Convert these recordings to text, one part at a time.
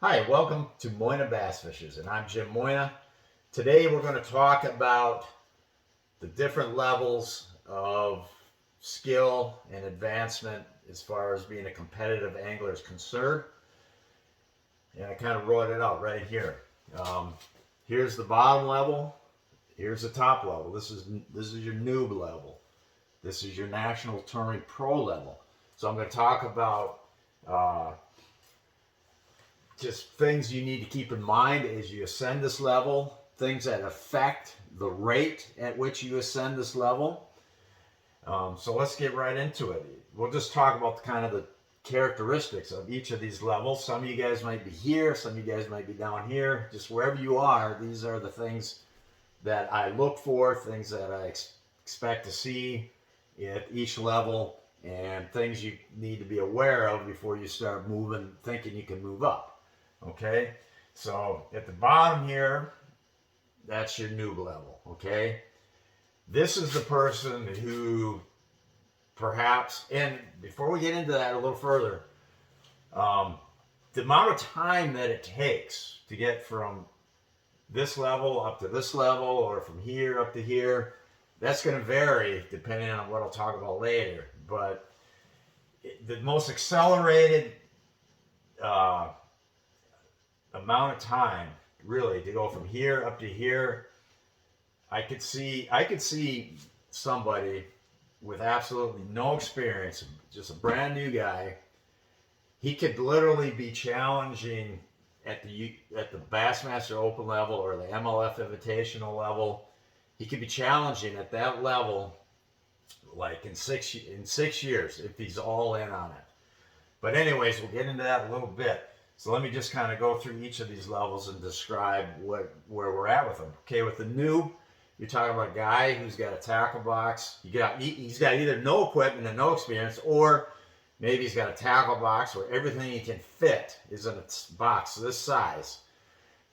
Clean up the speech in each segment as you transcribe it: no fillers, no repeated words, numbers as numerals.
Hi, welcome to Moyna Bass Fishers, and I'm Jim Moyna. Today we're going to talk about the different levels of skill and advancement as far as being a competitive angler is concerned. And I kind of wrote it out right here. Um, Here's the bottom level. Here's the top level. This is your noob level. This is your national tournament pro level. So I'm going to talk about uh, just things you need to keep in mind as you ascend this level, things that affect the rate at which you ascend this level. So let's get right into it. We'll just talk about the characteristics of each of these levels. Some of you guys might be here, some of you guys might be down here. Just wherever you are, these are the things that I look for, things that I expect to see at each level, and things you need to be aware of before you start moving, thinking you can move up. Okay, so at the bottom here, that's your noob level. Okay, this is the person who perhaps, and before we get into that a little further, the amount of time that it takes to get from this level up to this level, or from here up to here, that's going to vary depending on what I'll talk about later. But the most accelerated uh, amount of time, really, to go from here up to here, I could see somebody with absolutely no experience, just a brand new guy. He could literally be challenging at the Bassmaster Open level or the MLF Invitational level. He could be challenging at that level, like in 6 years, if he's all in on it. But anyways, we'll get into that a little bit. So let me just kind of go through each of these levels and describe where we're at with them. Okay, with the noob, you're talking about a guy who's got a tackle box. He's got either no equipment and no experience, or maybe he's got a tackle box where everything he can fit is in a box this size.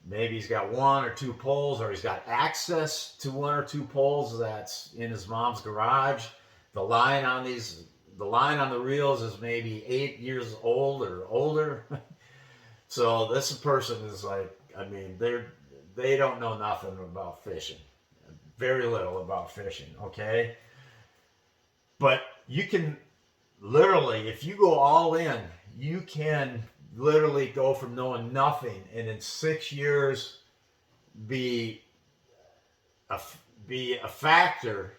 Maybe he's got one or two poles, or he's got access to one or two poles that's in his mom's garage. The line on the reels is maybe 8 years old or older. So this person is like, I mean, they don't know nothing about fishing, very little about fishing. Okay, but you can literally, if you go all in, you can literally go from knowing nothing and in 6 years be a, be a factor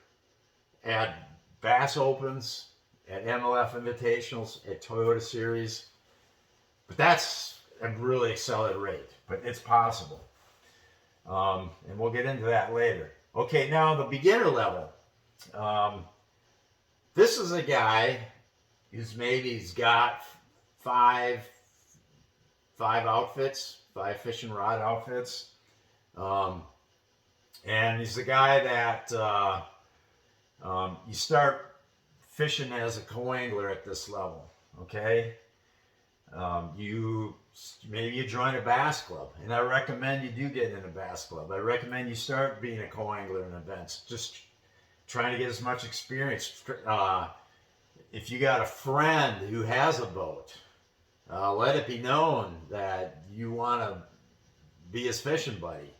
at Bass Opens, at MLF Invitationals, at Toyota Series. But that's a really accelerated rate, but it's possible. And we'll get into that later. Okay, now the beginner level. This is a guy who's he's got five outfits, five fishing rod outfits. And he's the guy that you start fishing as a co-angler at this level. Okay, maybe you join a bass club, and I recommend you do get in a bass club. I recommend you start being a co-angler in events, just trying to get as much experience. If you got a friend who has a boat, let it be known that you want to be his fishing buddy,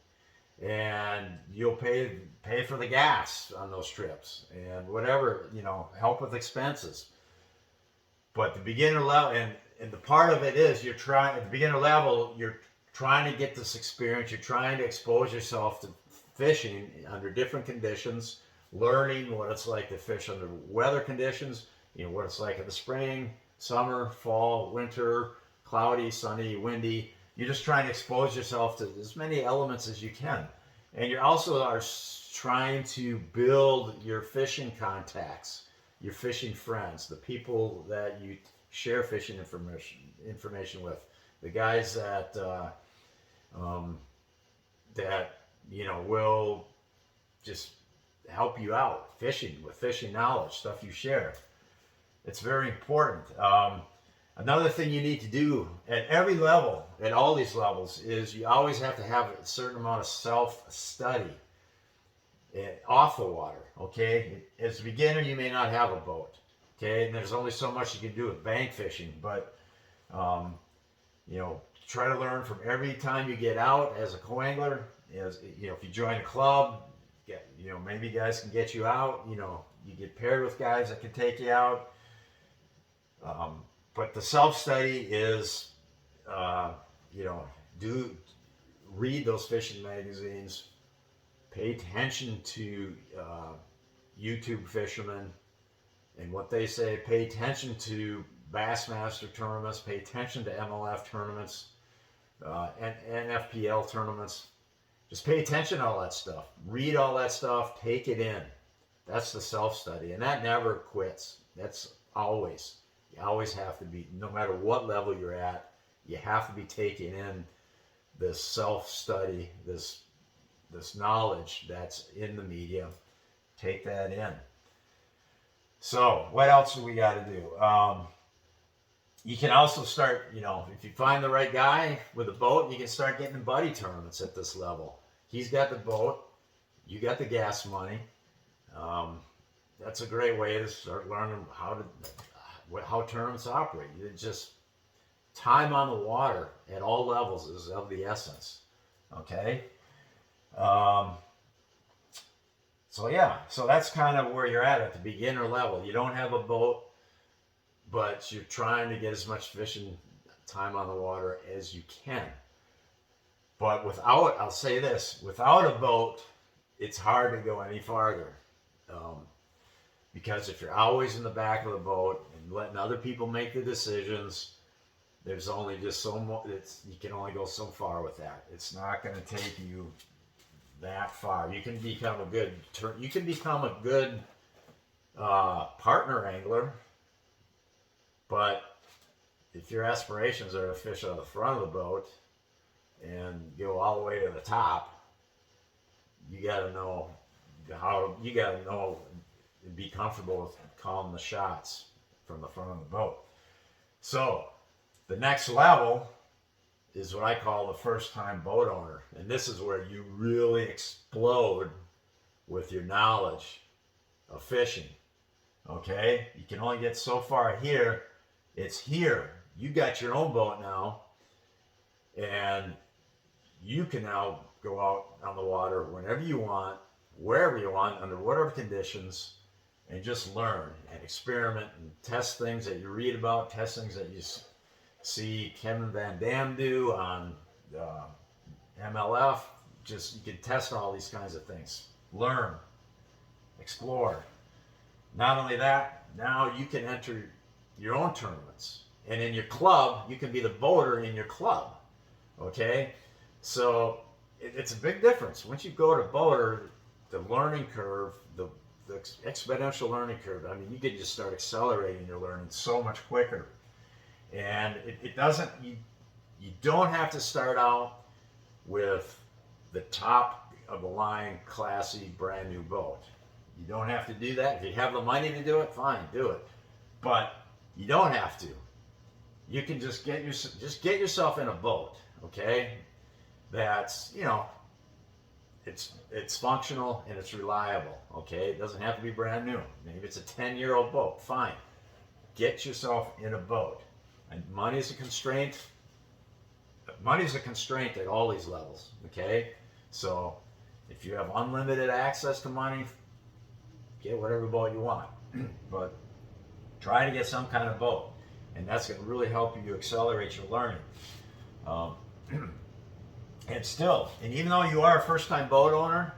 and you'll pay for the gas on those trips and whatever, help with expenses. But the beginner level, and the part of it is you're trying at the beginner level, you're trying to get this experience. You're trying to expose yourself to fishing under different conditions, learning what it's like to fish under weather conditions. What it's like in the spring, summer, fall, winter, cloudy, sunny, windy. You're just trying to expose yourself to as many elements as you can. And you also are trying to build your fishing contacts, your fishing friends, the people that you share fishing information with, the guys that will just help you out fishing with fishing knowledge, stuff you share. It's very important. Another thing you need to do at every level, at all these levels, is you always have to have a certain amount of self-study off the water. Okay, as a beginner, you may not have a boat. Okay, and there's only so much you can do with bank fishing, but try to learn from every time you get out as a co-angler. As if you join a club, maybe guys can get you out. You get paired with guys that can take you out. But the self-study is, do read those fishing magazines, pay attention to YouTube fishermen and what they say, pay attention to Bassmaster tournaments, pay attention to MLF tournaments, and NFPL tournaments. Just pay attention to all that stuff. Read all that stuff, take it in. That's the self-study, and that never quits. That's always. You always have to be, no matter what level you're at, you have to be taking in this self-study, this knowledge that's in the media. Take that in. So, what else do we got to do? You can also start, if you find the right guy with a boat, you can start getting in buddy tournaments at this level. He's got the boat, you got the gas money. That's a great way to start learning how tournaments operate. It's just time on the water at all levels is of the essence. Okay. So that's kind of where you're at the beginner level. You don't have a boat, but you're trying to get as much fishing time on the water as you can. But I'll say this, without a boat, it's hard to go any farther. Because if you're always in the back of the boat and letting other people make the decisions, there's only just so much, you can only go so far with that. It's not going to take you that far. You can become a good partner angler, but if your aspirations are to fish on the front of the boat and go all the way to the top, you got to know and be comfortable with calling the shots from the front of the boat. So the next level is what I call the first-time boat owner. And this is where you really explode with your knowledge of fishing. Okay? You can only get so far here. It's here. You got your own boat now. And you can now go out on the water whenever you want, wherever you want, under whatever conditions, and just learn and experiment and test things that you read about, test things that you see Kevin Van Dam do on MLF. Just, you can test all these kinds of things. Learn, explore. Not only that, now you can enter your own tournaments. And in your club, you can be the boater in your club. Okay? So it's a big difference. Once you go to boater, the learning curve, the exponential learning curve, I mean, you can just start accelerating your learning so much quicker. And it doesn't, you don't have to start out with the top of the line, classy, brand new boat. You don't have to do that. If you have the money to do it, fine, do it. But you don't have to. You can just get yourself in a boat, okay? That's, it's functional and it's reliable, okay? It doesn't have to be brand new. Maybe it's a 10-year-old boat, fine. Get yourself in a boat. And money's a constraint. Money's a constraint at all these levels, okay? So if you have unlimited access to money, get whatever boat you want. But try to get some kind of boat. And that's going to really help you accelerate your learning. And even though you are a first-time boat owner,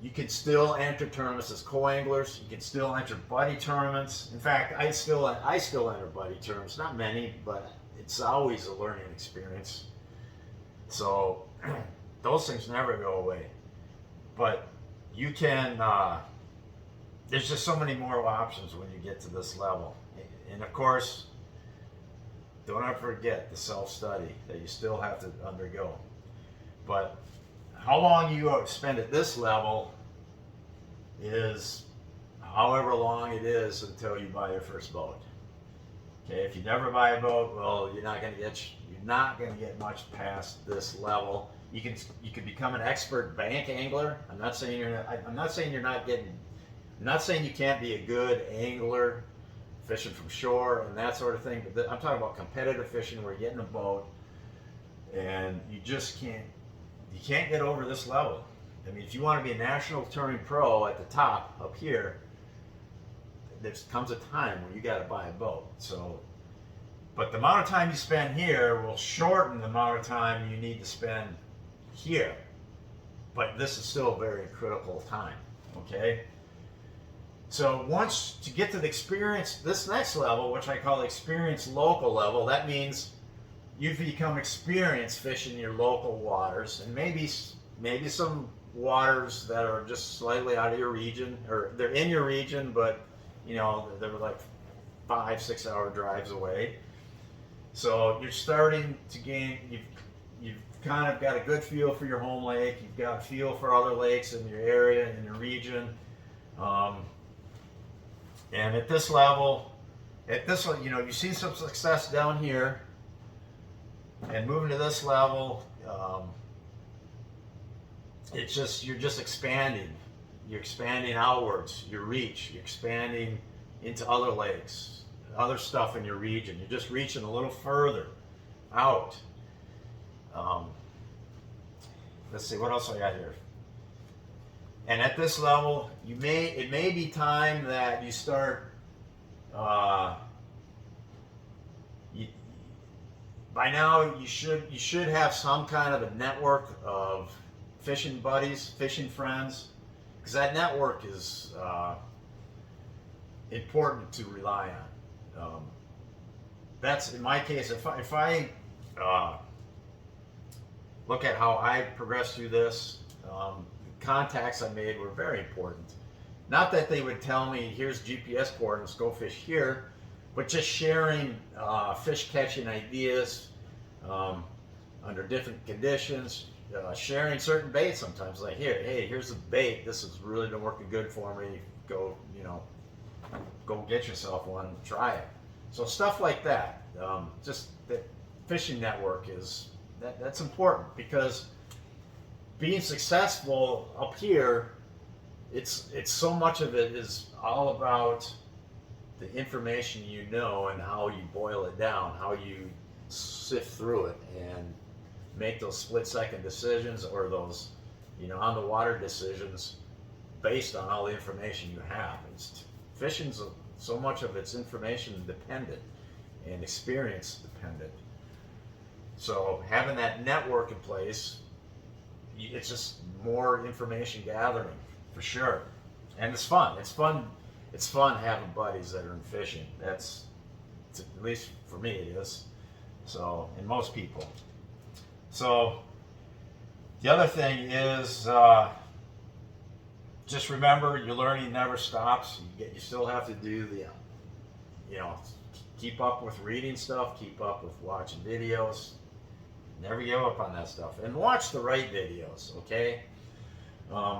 you can still enter tournaments as co-anglers. You can still enter buddy tournaments. In fact, I still enter buddy tournaments. Not many, but it's always a learning experience. So those things never go away. But you can. There's just so many more options when you get to this level. And of course, don't ever forget the self-study that you still have to undergo. But how long you spend at this level is however long it is until you buy your first boat. Okay, if you never buy a boat, well, you're not going to get much past this level. You can become an expert bank angler. I'm not saying you can't be a good angler fishing from shore and that sort of thing. But I'm talking about competitive fishing where you get in a boat and you just can't get over this level. I mean, if you want to be a national touring pro at the top up here, there comes a time where you got to buy a boat. So, but the amount of time you spend here will shorten the amount of time you need to spend here. But this is still a very critical time, okay? So once to get to the experience, this next level, which I call the experience local level, that means you've become experienced fishing your local waters, and maybe some waters that are just slightly out of your region, or they're in your region, but you know, they're like 5-6 hour drives away. So you're starting to gain, you've kind of got a good feel for your home lake, you've got a feel for other lakes in your area, in your region. And at this level, you know, you've seen some success down here, and moving to this level, it's just, you're just expanding. You're expanding outwards, your reach. You're expanding into other lakes, other stuff in your region. You're just reaching a little further out. Let's see, what else I got here? And at this level, it may be time that you start. By now, you should have some kind of a network of fishing buddies, fishing friends, because that network is important to rely on. That's in my case. If I look at how I progressed through this, contacts I made were very important. Not that they would tell me, here's GPS coordinates, go fish here, but just sharing fish catching ideas under different conditions, sharing certain baits sometimes, like here's a bait, this has really been working good for me, go get yourself one, try it. So stuff like that. Just that fishing network that's important, because being successful up here, it's so much of it is all about the information you know and how you boil it down, how you sift through it and make those split-second decisions, or those, on the water decisions based on all the information you have. Fishing's so much of it's information dependent and experience dependent. So having that network in place, it's just more information gathering for sure, and it's fun. It's fun having buddies that are in fishing. At least for me it is. So, and most people. So the other thing is, just remember, your learning never stops. You still have to do keep up with reading stuff, keep up with watching videos. Never give up on that stuff, and watch the right videos, okay?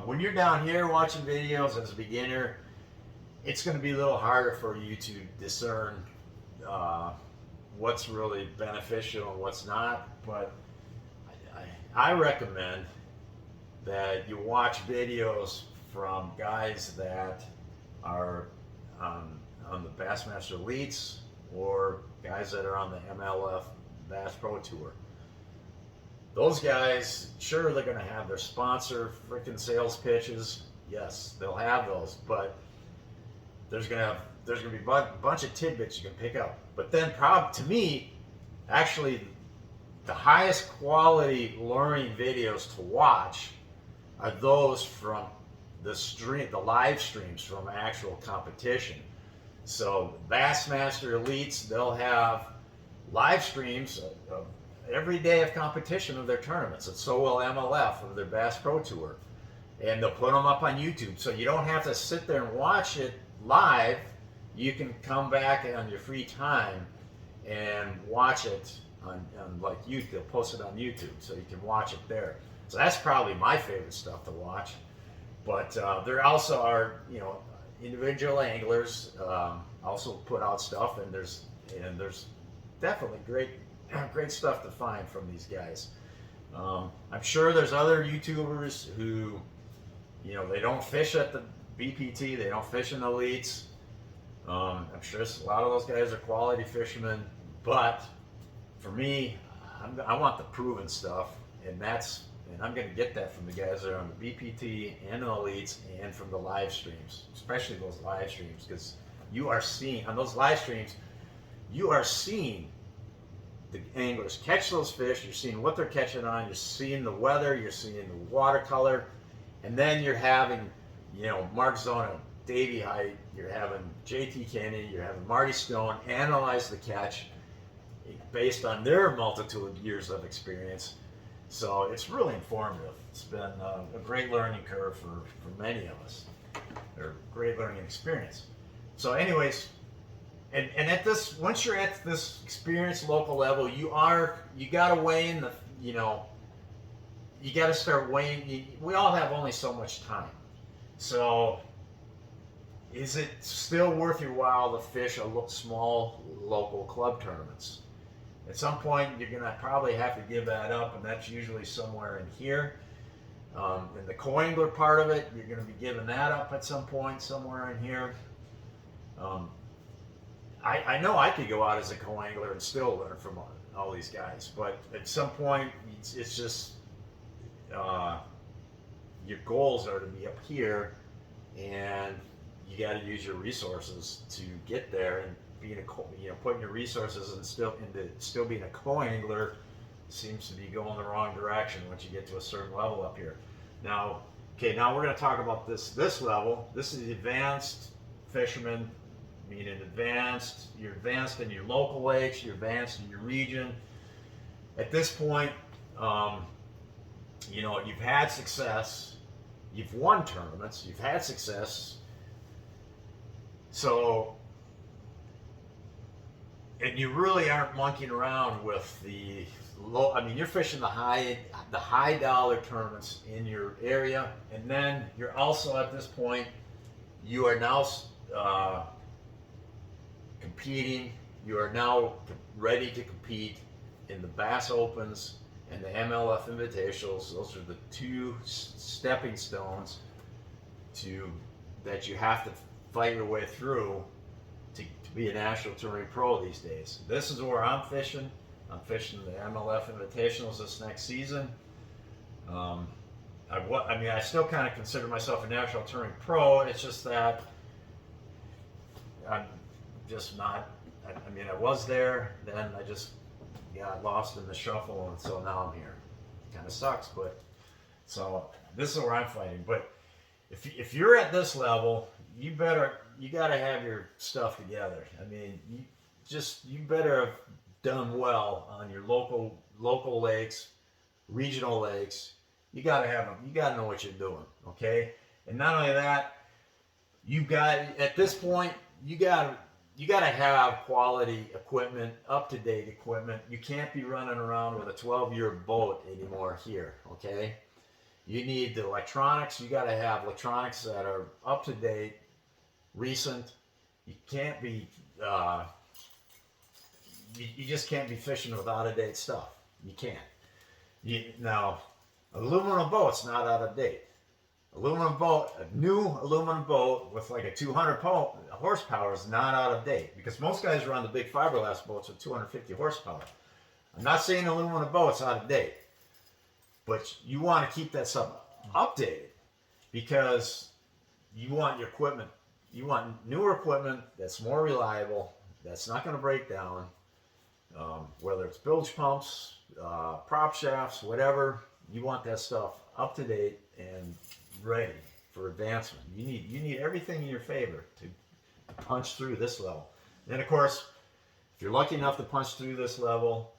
When you're down here watching videos as a beginner, it's going to be a little harder for you to discern what's really beneficial and what's not, but I recommend that you watch videos from guys that are on the Bassmaster Elites, or guys that are on the MLF Bass Pro Tour. Those guys, sure, they're going to have their sponsor freaking sales pitches. Yes, they'll have those, but there's going to be a bunch of tidbits you can pick up. But then, to me, actually, the highest quality learning videos to watch are those from the live streams from actual competition. So Bassmaster Elites, they'll have live streams of every day of competition of their tournaments, and so will MLF of their Bass Pro Tour, and they'll put them up on YouTube, so you don't have to sit there and watch it live. You can come back on your free time and watch it on like YouTube. They'll post it on YouTube, so you can watch it there. So that's probably my favorite stuff to watch. But there also are individual anglers also put out stuff, and there's definitely great stuff to find from these guys. I'm sure there's other YouTubers who, they don't fish at the BPT, they don't fish in the elites, I'm sure a lot of those guys are quality fishermen, but for me, I want the proven stuff, and I'm going to get that from the guys that are on the BPT and the elites and from the live streams, especially those live streams, because you are seeing on those live streams, you are seeing the anglers catch those fish. You're seeing what they're catching on. You're seeing the weather. You're seeing the watercolor, and then you're having, Mark Zona, Davey Height. You're having JT Kennedy. You're having Marty Stone analyze the catch based on their multitude of years of experience. So it's really informative. It's been a great learning curve for many of us, or great learning experience. So anyways, and at this, once you're at this experienced local level, you got to weigh in you got to start weighing. We all have only so much time. So is it still worth your while to fish a small local club tournaments? At some point, you're going to probably have to give that up, and that's usually somewhere in here. In the co-angler part of it, you're going to be giving that up at some point, somewhere in here. I know I could go out as a co-angler and still learn from all these guys, but at some point, it's just your goals are to be up here, and you got to use your resources to get there. And being putting your resources and still being a co-angler seems to be going the wrong direction once you get to a certain level up here. Now we're going to talk about this level. This is the advanced fisherman, meaning advanced. You're advanced in your local lakes. You're advanced in your region. At this point, you've had success. You've won tournaments. You've had success. So. And you really aren't monkeying around with the low. I mean, you're fishing the high dollar tournaments in your area, and then you're also at this point, you are now competing. You are now ready to compete in the Bass Opens and the MLF Invitationals. Those are the two stepping stones that you have to fight your way through to be a national touring pro these days. This is where I'm fishing. I'm fishing the MLF Invitationals this next season. I still kind of consider myself a national touring pro. It's just that I'm just not. I was there, then I just got lost in the shuffle, and so now I'm here. Kind of sucks, but so this is where I'm fighting. But if you're at this level, you got to have your stuff together. I mean, you better have done well on your local lakes, regional lakes. You got to have them. You got to know what you're doing, okay? And not only that, at this point, you got to have quality equipment, up-to-date equipment. You can't be running around with a 12-year boat anymore here, okay? You need the electronics. You got to have electronics that are up-to-date, recent. You can't be you just can't be fishing with out-of-date stuff. You can't. Now, aluminum boat's not out of date. A new aluminum boat with like a 200 horsepower is not out of date, because most guys run the big fiberglass boats with 250 horsepower. I'm not saying aluminum boat's out of date, but you want to keep that stuff updated, because you want your equipment. You want newer equipment that's more reliable, that's not going to break down, whether it's bilge pumps, prop shafts, whatever. You want that stuff up to date and ready for advancement. You need everything in your favor to punch through this level. Then, of course, if you're lucky enough to punch through this level,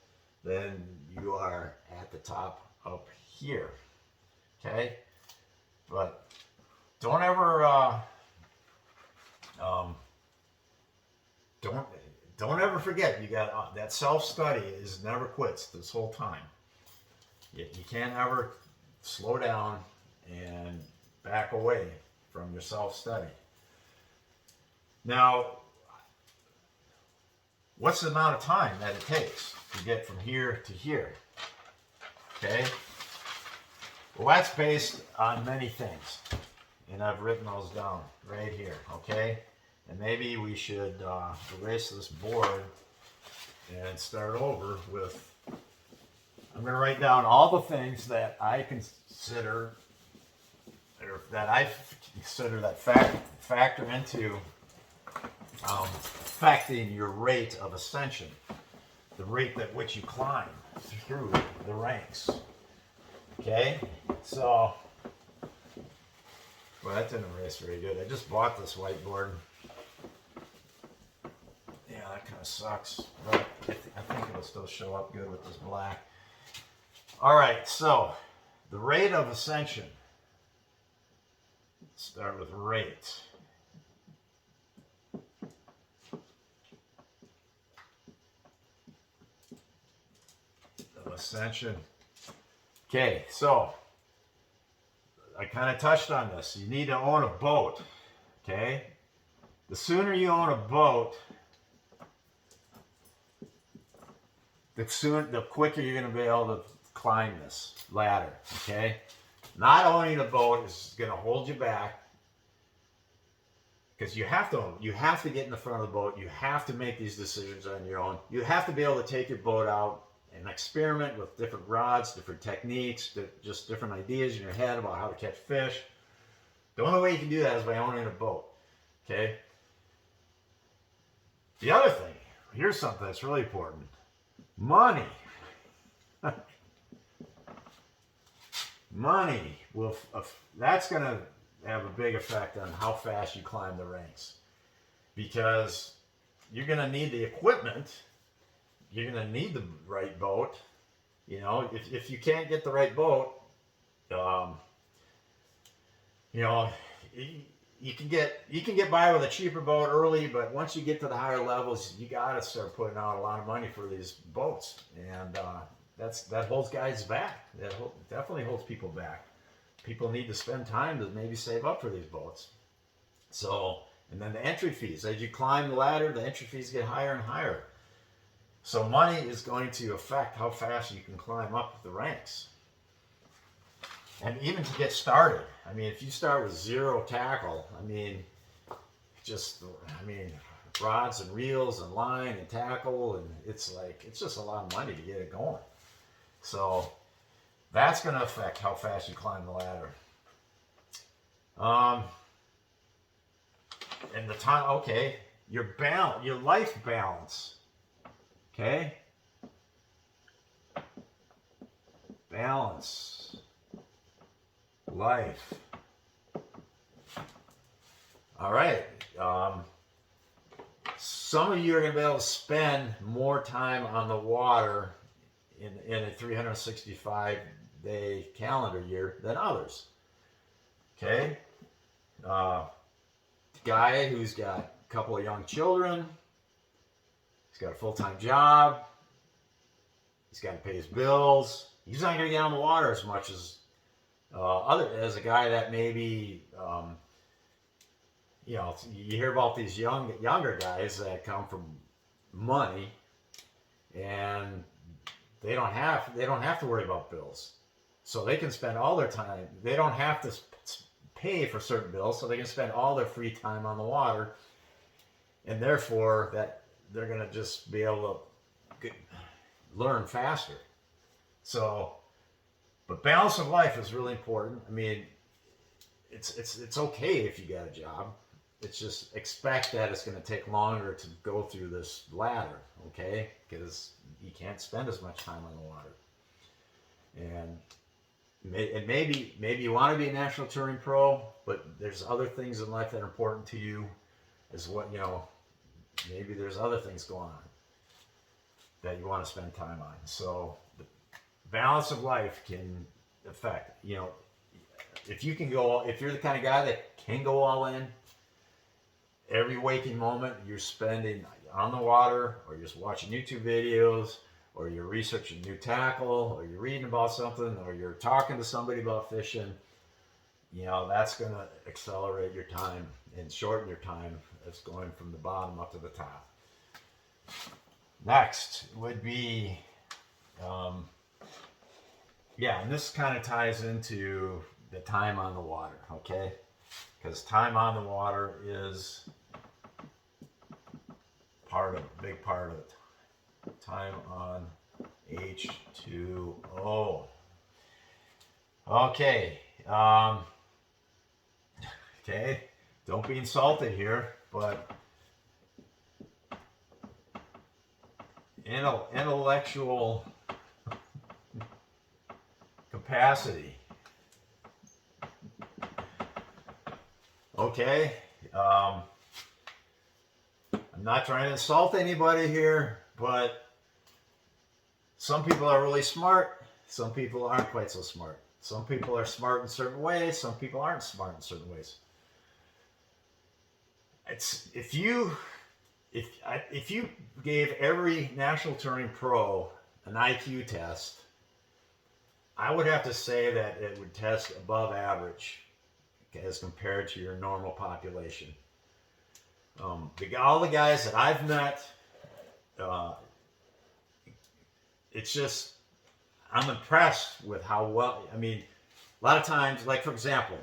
then you are at the top up here. Okay, but don't ever. Don't ever forget, you got that self-study is never quits this whole time. You can't ever slow down and back away from your self-study. Now, what's the amount of time that it takes to get from here to here? Okay? Well, that's based on many things, and I've written those down right here, okay? And maybe we should erase this board and start over with, I'm going to write down all the things that I consider, or that I consider that factor into affecting your rate of ascension, the rate at which you climb through the ranks. Okay, so, well, that didn't erase very good. I just bought this whiteboard. Yeah, that kind of sucks, but I think it'll still show up good with this black. All right, so the rate of ascension. Start with rate. Of ascension. Okay, so I kind of touched on this. You need to own a boat. Okay, the sooner you own a boat, the quicker you're going to be able to climb this ladder. Okay, not owning a boat is going to hold you back because you have to get in the front of the boat. You have to make these decisions on your own. You have to be able to take your boat out and experiment with different rods, different techniques, just different ideas in your head about how to catch fish. The only way you can do that is by owning a boat. Okay? The other thing, here's something that's really important. Money. Money that's going to have a big effect on how fast you climb the ranks. Because you're going to need the equipment. You're going to need the right boat. You know, if you can't get the right boat, you know, you can get by with a cheaper boat early, but once you get to the higher levels, you got to start putting out a lot of money for these boats, and that holds guys back. That definitely holds people back. People need to spend time to maybe save up for these boats. So, and then the entry fees. As you climb the ladder, the entry fees get higher and higher. So money is going to affect how fast you can climb up the ranks. And even to get started, I mean, if you start with zero tackle, I mean, rods and reels and line and tackle, and it's just a lot of money to get it going. So that's going to affect how fast you climb the ladder. And the time, okay, your life balance. Okay? Balance. Life. All right. Some of you are going to be able to spend more time on the water in a 365-day calendar year than others. Okay? Guy who's got a couple of young children. He's got a full-time job. He's got to pay his bills. He's not going to get on the water as much as a guy that maybe, you know, you hear about these younger guys that come from money, and they don't have to worry about bills, so they can spend all their time. They don't have to pay for certain bills, so they can spend all their free time on the water, and therefore that they're going to just be able to learn faster. So, but balance of life is really important. I mean, it's okay if you got a job. It's just expect that it's going to take longer to go through this ladder, okay? Because you can't spend as much time on the water. And maybe you want to be a national touring pro, but there's other things in life that are important to you. Maybe there's other things going on that you want to spend time on. So the balance of life can affect, you know, if you're the kind of guy that can go all in, every waking moment you're spending on the water, or you're just watching YouTube videos, or you're researching new tackle, or you're reading about something, or you're talking to somebody about fishing, you know, that's going to accelerate your time and shorten your time. It's going from the bottom up to the top. Next would be, and this kind of ties into the time on the water, okay? Because time on the water is big part of it. Time on H2O. Okay. Okay. Don't be insulted here, but intellectual capacity. Okay. I'm not trying to insult anybody here, but some people are really smart. Some people aren't quite so smart. Some people are smart in certain ways. Some people aren't smart in certain ways. It's if you gave every National Touring Pro an IQ test, I would have to say that it would test above average as compared to your normal population. All the guys that I've met, it's just, I'm impressed with how well, I mean, a lot of times, like for example,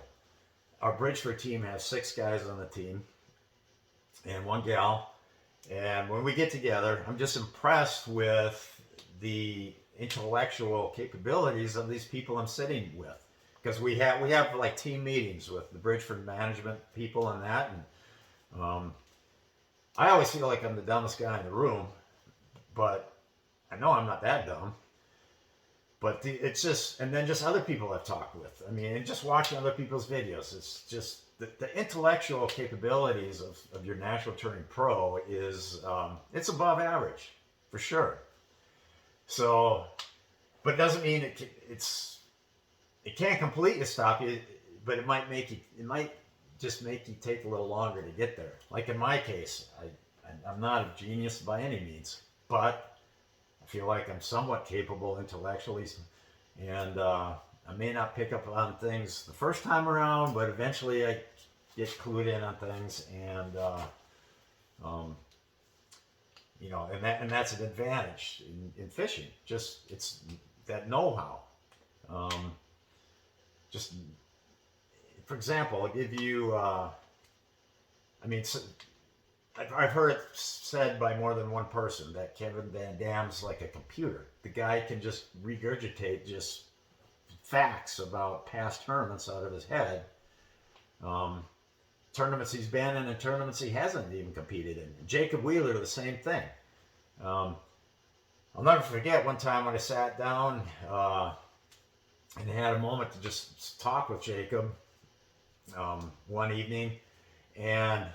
our Bridgeford team has 6 guys on the team and 1 gal. And when we get together, I'm just impressed with the intellectual capabilities of these people I'm sitting with. Because we have like team meetings with the Bridgeford management people and that. And I always feel like I'm the dumbest guy in the room, but I know I'm not that dumb. But it's just, and then just other people I've talked with. I mean, and just watching other people's videos, it's just the intellectual capabilities of your National Touring Pro is, it's above average, for sure. So, but it doesn't mean it can't completely stop you, but it might just make you take a little longer to get there. Like in my case, I'm not a genius by any means, but I feel like I'm somewhat capable intellectually, and I may not pick up on things the first time around, but eventually I get clued in on things, and you know, and that's an advantage in fishing. Just it's that know-how. Just for example, I'll give you. I mean, I've heard it said by more than one person that Kevin Van Dam's like a computer. The guy can just regurgitate just facts about past tournaments out of his head. Tournaments he's been in and tournaments he hasn't even competed in. Jacob Wheeler, the same thing. I'll never forget one time when I sat down and had a moment to just talk with Jacob one evening, and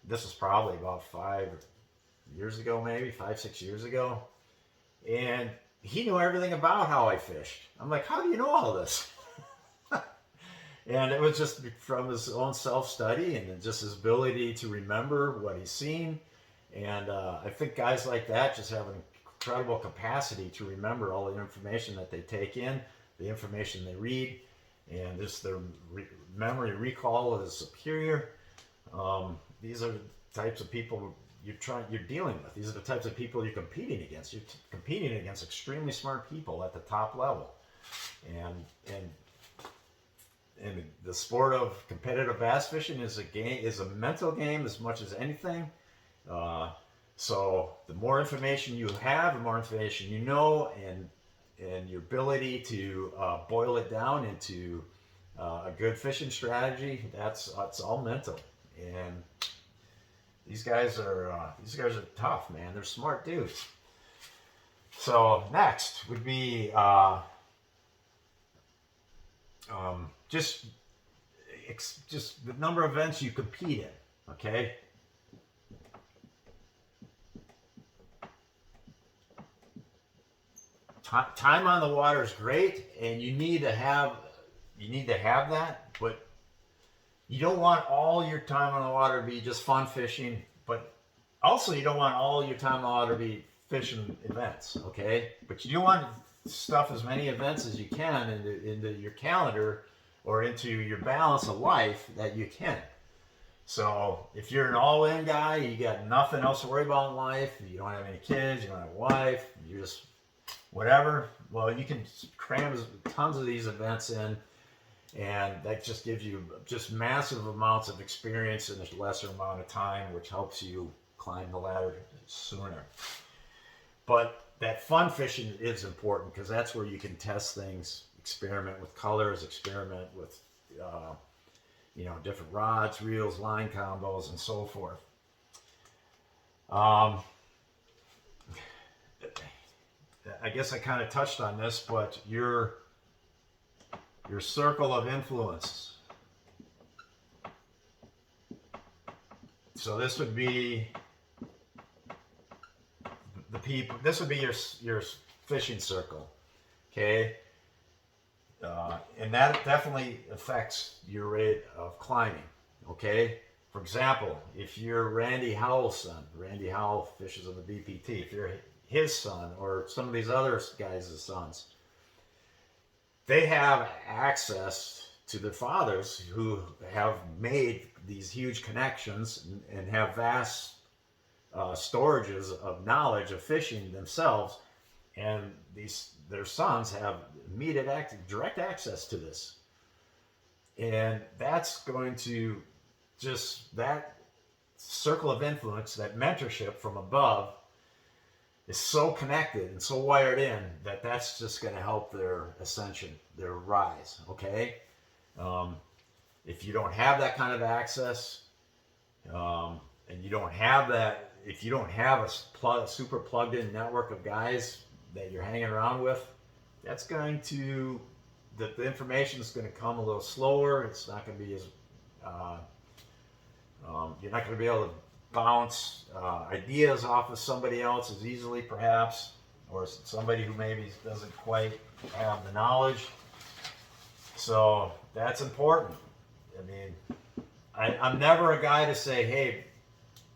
this was probably about 5 years ago, maybe 5-6 years ago, and he knew everything about how I fished. I'm like, how do you know all this? And it was just from his own self-study and just his ability to remember what he's seen. And I think guys like that just have an incredible capacity to remember all the information that they take in, the information they read, and just their memory recall is superior. These are the types of people you're dealing with. These are the types of people you're competing against. You're competing against extremely smart people at the top level, and the sport of competitive bass fishing is a mental game as much as anything. So the more information you have, the more information you know, and your ability to boil it down into a good fishing strategy, that's all mental. And these guys are tough, man. They're smart dudes. So next would be just the number of events you compete in. Okay. Time on the water is great, and you need to have that, but you don't want all your time on the water to be just fun fishing, but also you don't want all your time on the water to be fishing events, okay? But you do want to stuff as many events as you can into your calendar or into your balance of life that you can. So if you're an all-in guy, you got nothing else to worry about in life, you don't have any kids, you don't have a wife, you're just whatever, well, you can cram tons of these events in, and that just gives you just massive amounts of experience in a lesser amount of time, which helps you climb the ladder sooner. But that fun fishing is important because that's where you can test things, experiment with colors, experiment with different rods, reels, line combos, and so forth. I guess I kind of touched on this, but your circle of influence. So this would be the people. This would be your fishing circle, okay? And that definitely affects your rate of climbing, okay? For example, if you're Randy Howell's son, Randy Howell fishes on the BPT, if you're his son or some of these other guys' sons, they have access to their fathers who have made these huge connections and have vast storages of knowledge of fishing themselves, and their sons have immediate direct access to this, and that's going to that circle of influence, that mentorship from above, is so connected and so wired in that that's just going to help their ascension, their rise. Okay, if you don't have that kind of access, and you don't have that, if you don't have a super plugged in network of guys that you're hanging around with, that's going to, the information is going to come a little slower. It's not going to be as you're not going to be able to bounce ideas off of somebody else as easily, perhaps, or somebody who maybe doesn't quite have the knowledge. So that's important. I mean, I'm never a guy to say, hey,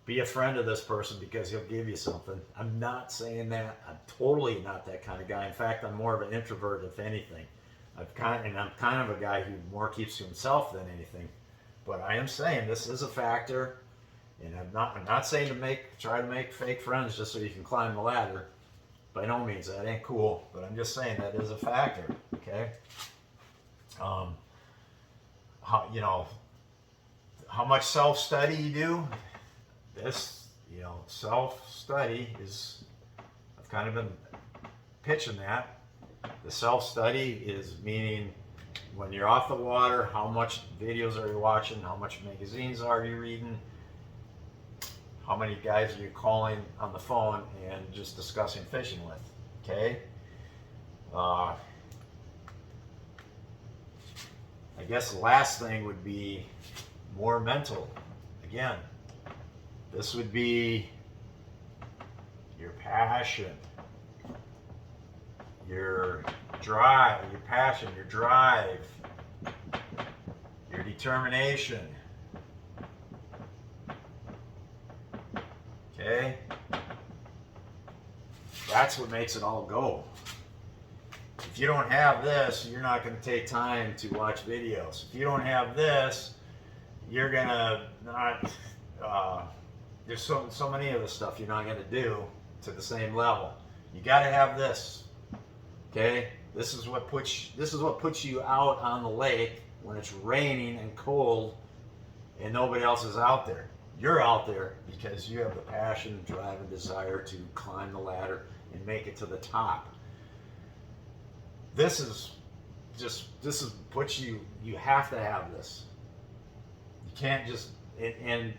be a friend of this person because he'll give you something. I'm not saying that. I'm totally not that kind of guy. In fact, I'm more of an introvert, if anything. I'm kind of a guy who more keeps to himself than anything. But I am saying this is a factor, and I'm not saying to try to make fake friends just so you can climb the ladder. By no means, that ain't cool. But I'm just saying that is a factor. Okay. How much self-study you do? This, self-study is, I've kind of been pitching that. The self-study is meaning when you're off the water, how much videos are you watching? How much magazines are you reading? How many guys are you calling on the phone and just discussing fishing with? Okay? I guess the last thing would be more mental. Again, this would be your passion, your drive, your determination. Okay? That's what makes it all go. If you don't have this, you're not going to take time to watch videos. If you don't have this, you're going to not, there's so many of the stuff you're not going to do to the same level. You got to have this. Okay? This is what puts you out on the lake when it's raining and cold and nobody else is out there. You're out there because you have the passion, drive, and desire to climb the ladder and make it to the top. This puts you have to have this. You can't just, and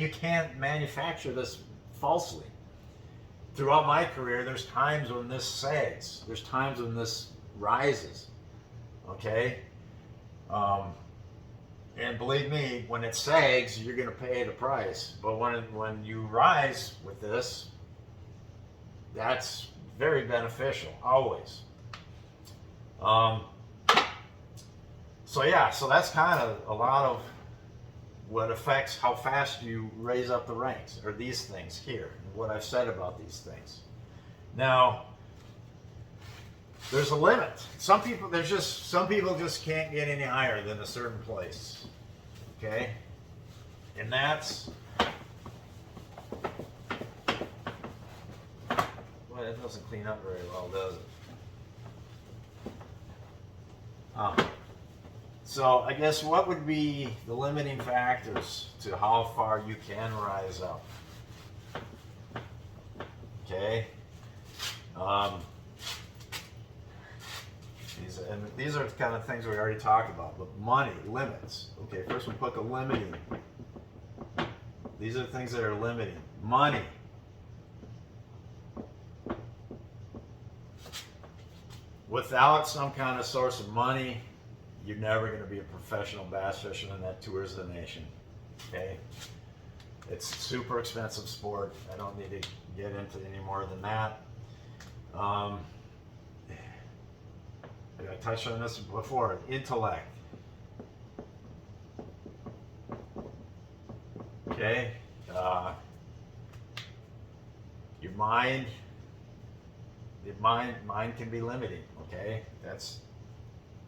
you can't manufacture this falsely. Throughout my career, there's times when this sags. There's times when this rises. Okay? And believe me, when it sags, you're going to pay the price. But when you rise with this, that's very beneficial, always. So that's kind of a lot of what affects how fast you raise up the ranks, or these things here, what I've said about these things. Now, there's a limit. Some people just can't get any higher than a certain place. Okay? And that's, well, it doesn't clean up very well, does it? So I guess what would be the limiting factors to how far you can rise up? Okay. Um, these are the kind of things we already talked about. But money, limits. Okay, first we put the limiting. These are the things that are limiting. Money. Without some kind of source of money, you're never going to be a professional bass fisherman that tours the nation. Okay? It's a super expensive sport. I don't need to get into any more than that. I touched on this before. Intellect. Okay? Your mind. Your mind can be limiting. Okay? That's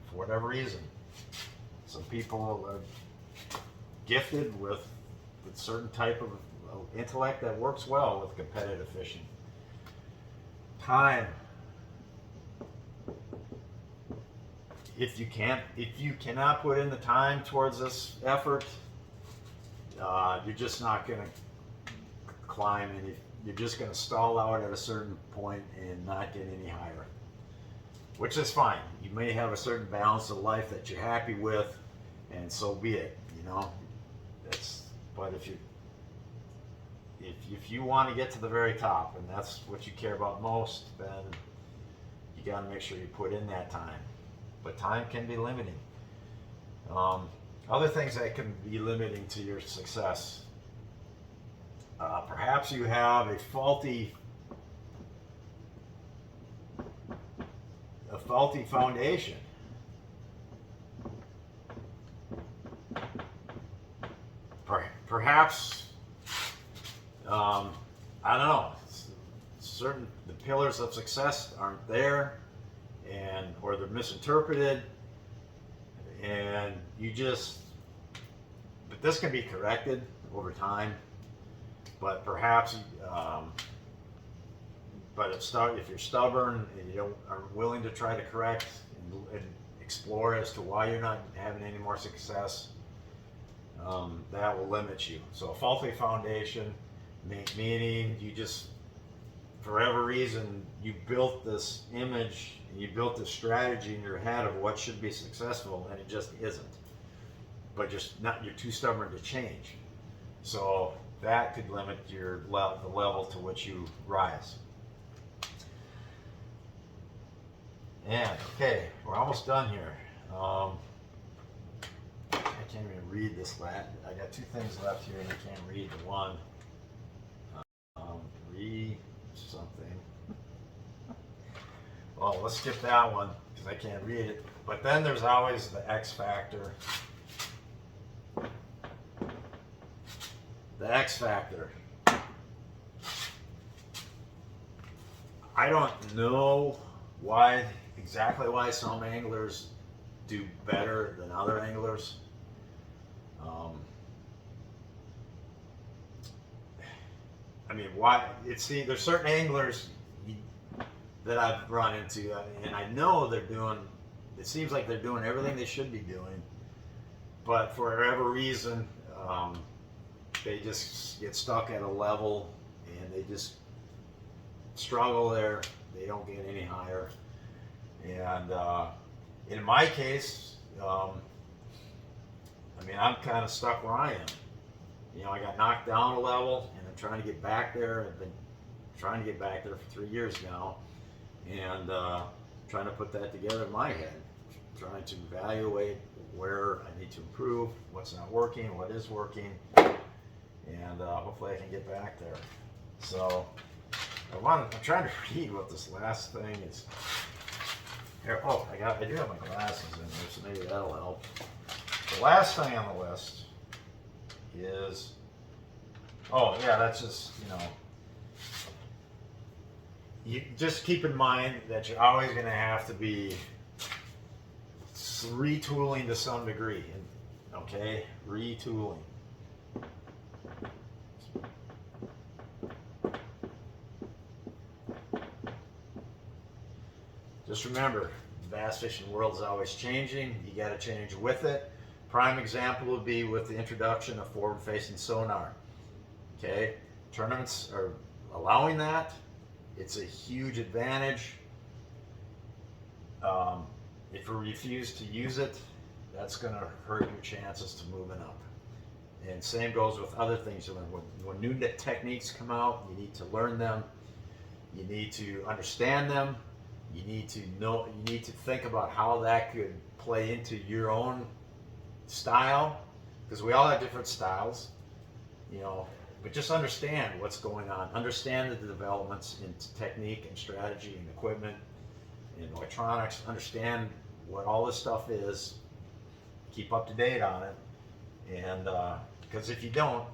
for whatever reason. Some people are gifted with certain type of intellect that works well with competitive fishing. Time. If you cannot put in the time towards this effort, you're just not going to climb, and you're just going to stall out at a certain point and not get any higher, which is fine. You may have a certain balance of life that you're happy with, and so be it. You know, but if you want to get to the very top, and that's what you care about most, then you got to make sure you put in that time. But time can be limiting. Other things that can be limiting to your success. Perhaps you have a faulty foundation. Perhaps I don't know. The pillars of success aren't there, or they're misinterpreted, and but this can be corrected over time. But perhaps, if you're stubborn and you aren't willing to try to correct and explore as to why you're not having any more success, that will limit you. So a faulty foundation, meaning for whatever reason, you built this image, you built this strategy in your head of what should be successful, and it just isn't. But you're too stubborn to change. So that could limit the level to which you rise. And okay, we're almost done here. I can't even read this last. I got two things left here, and I can't read the one. Something. Well, let's skip that one because I can't read it. But then there's always the X factor. The X factor. I don't know exactly why some anglers do better than other anglers. There's certain anglers that I've run into, and I know it seems like they're doing everything they should be doing, but for whatever reason, they just get stuck at a level, and they just struggle there. They don't get any higher. And in my case, I'm kind of stuck where I am. I got knocked down a level, and I'm trying to get back there. I've been trying to get back there for 3 years now, and trying to put that together in my head, trying to evaluate where I need to improve, what's not working, what is working, and hopefully I can get back there. So I'm trying to read what this last thing is. Here, I do have my glasses in here, so maybe that'll help. The last thing on the list is, that's just, you just keep in mind that you're always going to have to be retooling to some degree. Okay? Retooling. Just remember, the bass fishing world is always changing. You got to change with it. Prime example would be with the introduction of forward-facing sonar. Okay? Tournaments are allowing that. It's a huge advantage. If you refuse to use it, that's going to hurt your chances to moving up. And same goes with other things. When new techniques come out, you need to learn them. You need to understand them. You need to know. You need to think about how that could play into your own style, because we all have different styles, you know. But just understand what's going on. Understand the developments in technique and strategy and equipment and electronics. Understand what all this stuff is. Keep up to date on it, and because if you don't,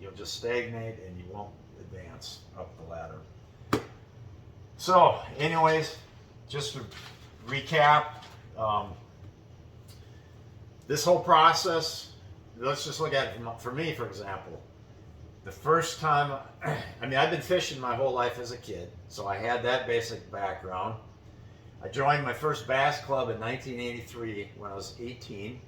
you'll just stagnate and you won't advance up the ladder. So, anyways, just to recap, this whole process, let's just look at it for me, for example. The first time, I mean, I've been fishing my whole life as a kid, so I had that basic background. I joined my first bass club in 1983 when I was 18.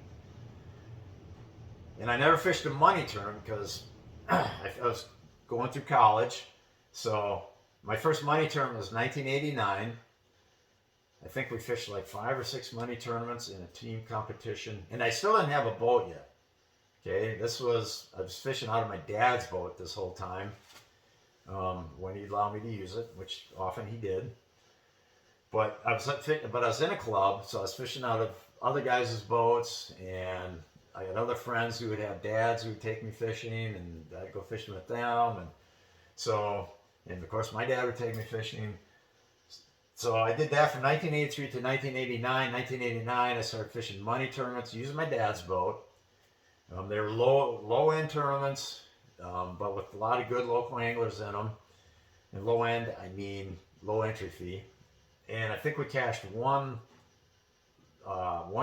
And I never fished a money term because I was going through college. So my first money term was 1989. I think we fished like 5 or 6 money tournaments in a team competition. And I still didn't have a boat yet. Okay, I was fishing out of my dad's boat this whole time, when he'd allow me to use it, which often he did. But I was in a club, so I was fishing out of other guys' boats, and I had other friends who would have dads who would take me fishing, and I'd go fishing with them. And of course my dad would take me fishing. So I did that from 1983 to 1989. 1989, I started fishing money tournaments using my dad's boat. They were low end tournaments, but with a lot of good local anglers in them. And low end, I mean low entry fee. And I think we cashed one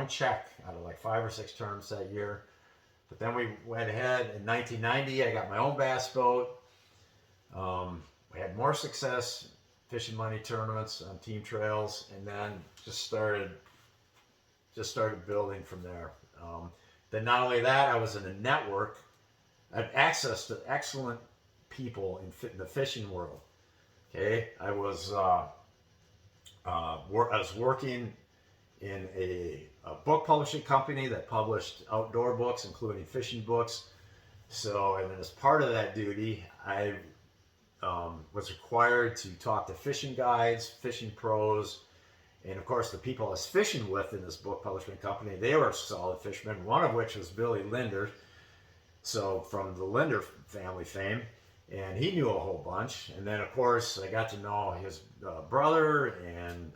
check out of like 5 or 6 terms that year. But then we went ahead in 1990. I got my own bass boat. We had more success fishing money tournaments on team trails, and then just started building from there. Then not only that, I was in a network. I had access to excellent people in the fishing world. Okay, I was working in a book publishing company that published outdoor books, including fishing books. So, and then as part of that duty, I was required to talk to fishing guides, fishing pros, and of course the people I was fishing with in this book publishing company, they were solid fishermen, one of which was Billy Linder, so from the Linder family fame, and he knew a whole bunch. And then of course I got to know his brother and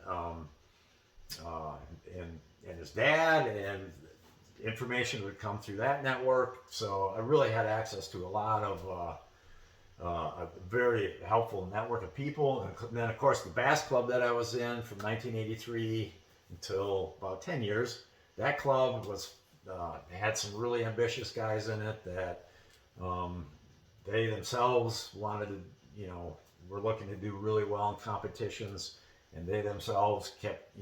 his dad, and information would come through that network. So I really had access to a lot of a very helpful network of people. And then of course the bass club that I was in from 1983 until about 10 years, that club was had some really ambitious guys in it that they themselves wanted to, were looking to do really well in competitions, and they themselves kept,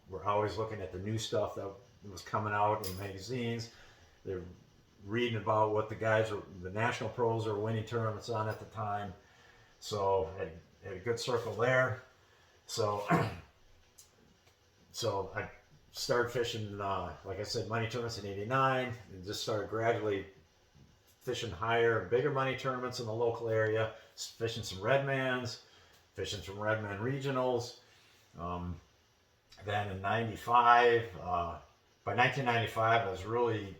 were always looking at the new stuff that was coming out in magazines. They're reading about what the national pros are winning tournaments on at the time. So had a good circle there. So I started fishing, like I said, money tournaments in '89, and just started gradually fishing higher and bigger money tournaments in the local area, fishing some Redmans, fishing some Redman regionals. Then in '95, by 1995, I was really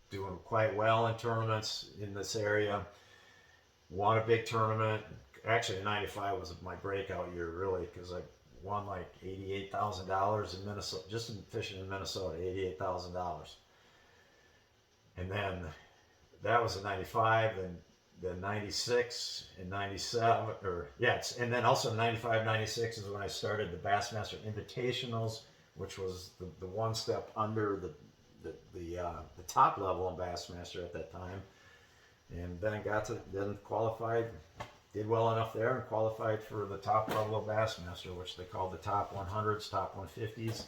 doing quite well in tournaments in this area. Won a big tournament. Actually, '95 was my breakout year, really, because I won like $88,000 in Minnesota, just in fishing in Minnesota, $88,000. And then that was in '95, and then '96 and '97, and then also '95, '96 is when I started the Bassmaster Invitationals, which was the one step under the top level in Bassmaster at that time. And then qualified, did well enough there, and qualified for the top level of Bassmaster, which they called the top 100s, top 150s.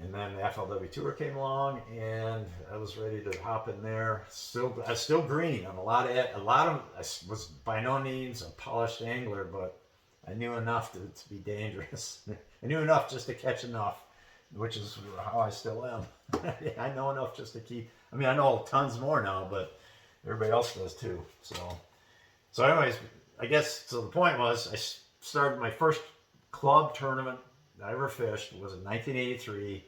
And then the FLW Tour came along, and I was ready to hop in there. I was still green on a lot of. I was by no means a polished angler, but I knew enough to be dangerous. I knew enough just to catch enough, which is how I still am. I know enough just to keep. I mean, I know tons more now, but everybody else does too. So anyways, I guess so. The point was, I started my first club tournament I ever fished was in 1983,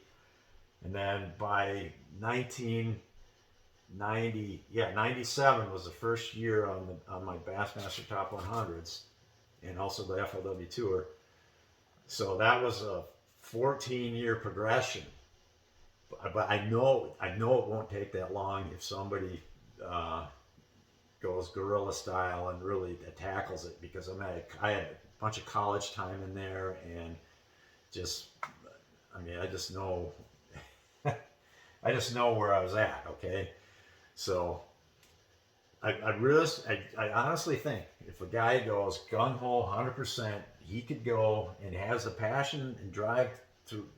and then by 97 was the first year on my Bassmaster Top 100s, and also the FLW Tour. So that was a 14-year progression. But I know it won't take that long if somebody goes guerrilla style and really tackles it, because I had a bunch of college time in there, and just, I mean, I just know where I was at. Okay, so I honestly think if a guy goes gung ho 100%, he could go and has the passion and drive through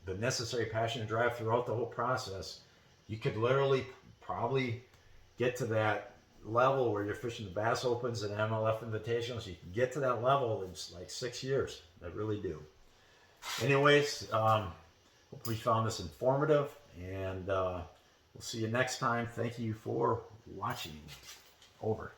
the necessary passion and drive throughout the whole process. You could literally probably get to that level where you're fishing the Bass Opens and MLF Invitationals. You can get to that level in like 6 years. I really do. Anyways, hopefully you found this informative, and we'll see you next time. Thank you for watching. Over.